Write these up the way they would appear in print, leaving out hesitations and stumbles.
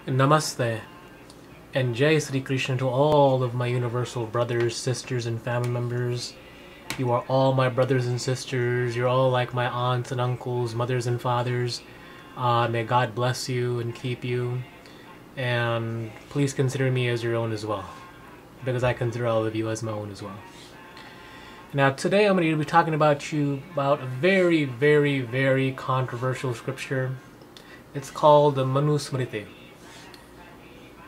Namaste and Jai Sri Krishna to all of my universal brothers, sisters, and family members. You are all my brothers and sisters. You're all like my aunts and uncles, mothers and fathers. May God bless you and keep you. And please consider me as your own as well, because I consider all of you as my own as well. Now today I'm going to be talking about a very, very, very controversial scripture. It's called the Manusmriti.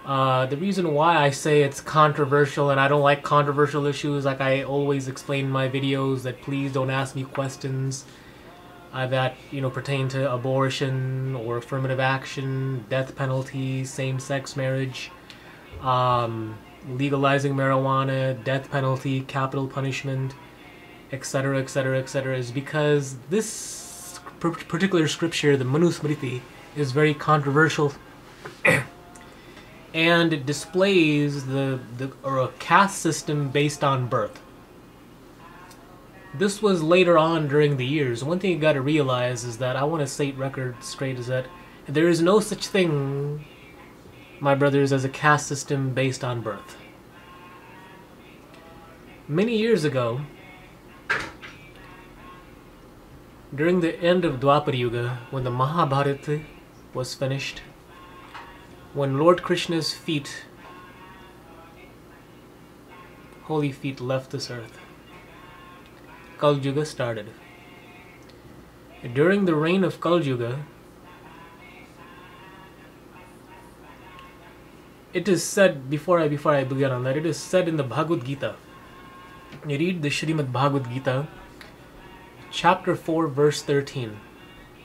The reason why I say it's controversial, and I don't like controversial issues, like I always explain in my videos, that please don't ask me questions that pertain to abortion or affirmative action, death penalty, same-sex marriage, legalizing marijuana, death penalty, capital punishment, etc., etc., etc., is because this particular scripture, the Manusmriti, is very controversial. And it displays a caste system based on birth. This was later on during the years. One thing you gotta realize is that I want to state record straight is that there is no such thing, my brothers, as a caste system based on birth. Many years ago, during the end of Dwapar Yuga, when the Mahabharata was finished, when Lord Krishna's feet, holy feet, left this earth, Kal Yuga started. During the reign of Kal Yuga, it is said, before I begin on that, it is said in the Bhagavad Gita. You read the Srimad Bhagavad Gita, chapter 4, verse 13.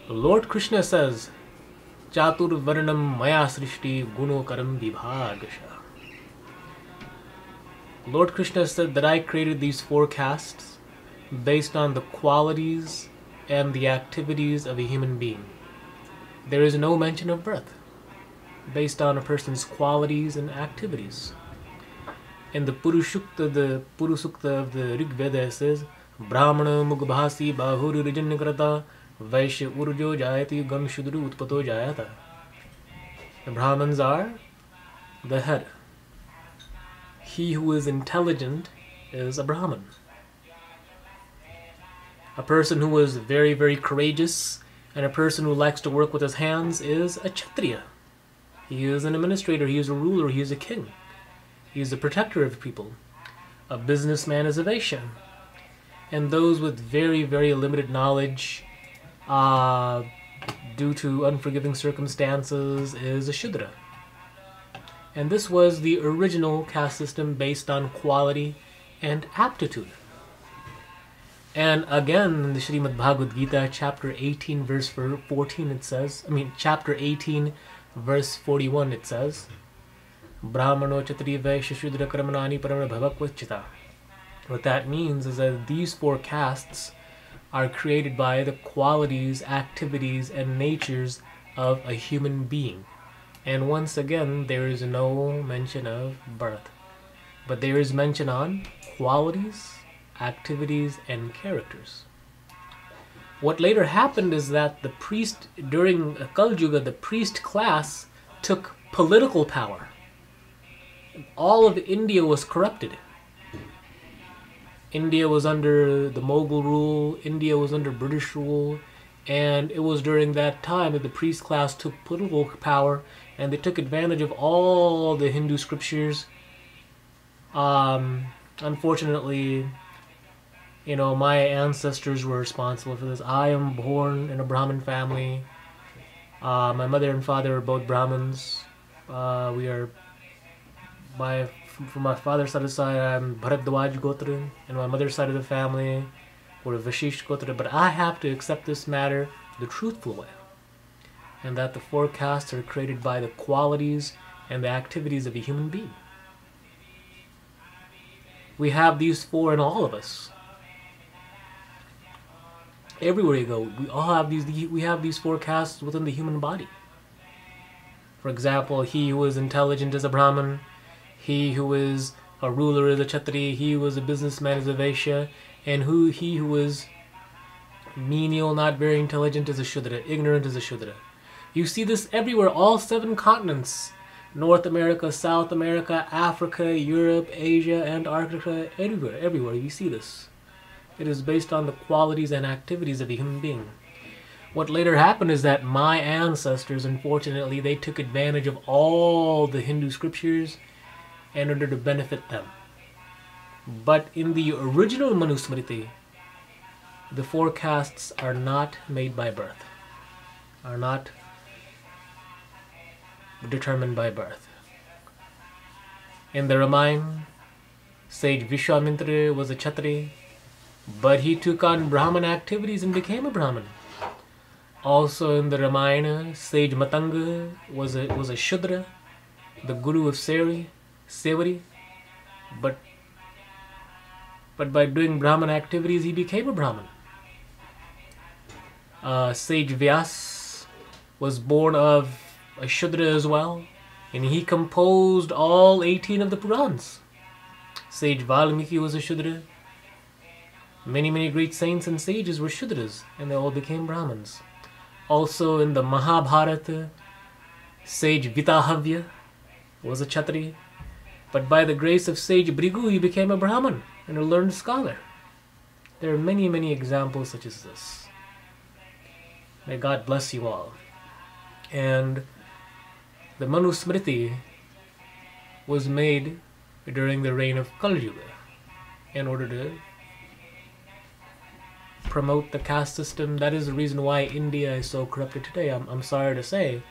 Lord Krishna says, Chatur Varnam Maya Srishti Gunokaram Vibhagasha. Lord Krishna said that I created these four castes based on the qualities and the activities of a human being. There is no mention of birth based on a person's qualities and activities. In the Purusukta of the Rig Veda says, Brahmana Mugbhasi Bahuru Rijanyakrata Vaishya Urjo Jayati Gam Shudru Utpato Jayata. The Brahmins are the head. He who is intelligent is a Brahman. A person who is very, very courageous and a person who likes to work with his hands is a Kshatriya. He is an administrator, he is a ruler, he is a king. He is a protector of people. A businessman is a Vaishya. And those with very, very limited knowledge, due to unforgiving circumstances, is a Shudra. And this was the original caste system based on quality and aptitude. And again, in the Srimad Bhagavad Gita, chapter 18, verse 14, it says, chapter 18, verse 41, it says, Brahmano Chatri Vaishya Shudra Karmanani Paramana Bhavakvachita. What that means is that these four castes are created by the qualities, activities, and natures of a human being. And once again, there is no mention of birth, but there is mention on qualities, activities, and characters. What later happened is that the priest, during Kal Yuga, the priest class took political power. All of India was corrupted. India was under the Mughal rule, India was under British rule, and it was during that time that the priest class took political power and they took advantage of all the Hindu scriptures. Unfortunately, my ancestors were responsible for this. I am born in a Brahmin family. My mother and father are both Brahmins. From my father's side of the side, I'm Bharadwaj Gotra, and my mother's side of the family, we're Vashish Gotra. But I have to accept this matter the truthful way, and that the four castes are created by the qualities and the activities of a human being. We have these four in all of us. Everywhere you go, we have these four castes within the human body. For example, he who is intelligent is a Brahman. He who is a ruler is a Kshatriya, he who is a businessman is a Vaishya, and he who is menial, not very intelligent, is a Shudra, ignorant is a Shudra. You see this everywhere, all 7 continents. North America, South America, Africa, Europe, Asia, Antarctica, everywhere you see this. It is based on the qualities and activities of a human being. What later happened is that my ancestors, unfortunately, they took advantage of all the Hindu scriptures in order to benefit them. But in the original Manusmriti, the forecasts are not made by birth, are not determined by birth. In the Ramayana, sage Vishwamitra was a Kshatriya, but he took on Brahman activities and became a Brahman. Also in the Ramayana, sage Matanga was a Shudra, the guru of Sevari, but by doing Brahman activities he became a Brahman. Sage Vyas was born of a Shudra as well, and he composed all 18 of the Purans. Sage Valmiki was a Shudra. Many great saints and sages were Shudras, and they all became Brahmins. Also in the Mahabharata, sage Vitahavya was a Kshatriya, but by the grace of sage Bhrigu he became a Brahman and a learned scholar. There are many examples such as this. May God bless you all. And the Manusmriti was made during the reign of Kali Yuga in order to promote the caste system. That is the reason why India is so corrupted today. I'm sorry to say,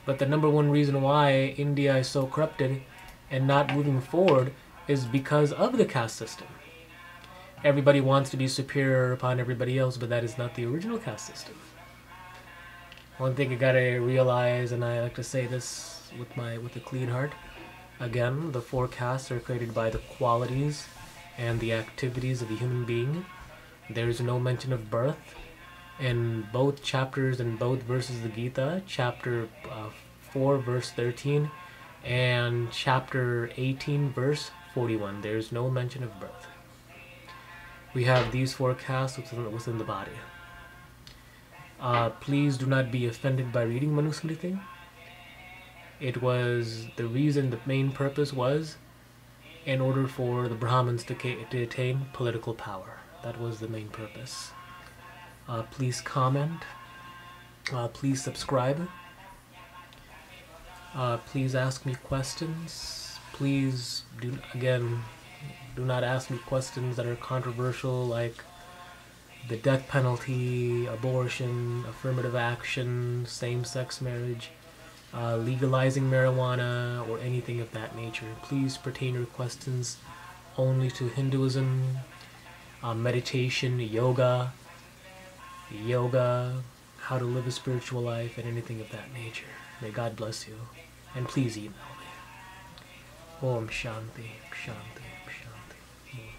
but the number one reason why India is so corrupted and not moving forward is because of the caste system. Everybody wants to be superior upon everybody else, but that is not the original caste system. One thing you gotta realize, and I like to say this with a clean heart, again, the four castes are created by the qualities and the activities of a human being. There is no mention of birth in both chapters and both verses of the Gita, chapter 4 verse 13 and chapter 18 verse 41. There is no mention of birth. We have these four castes within the body. Please do not be offended by reading Manusmriti. It was the reason, the main purpose was in order for the Brahmins to attain political power. That was the main purpose. Please comment. Please subscribe. Please ask me questions. Please do not ask me questions that are controversial, like the death penalty, abortion, affirmative action, same-sex marriage, legalizing marijuana, or anything of that nature. Please pertain your questions only to Hinduism, meditation, yoga, how to live a spiritual life, and anything of that nature. May God bless you, and please email me. Om Shanti, Shanti, Shanti.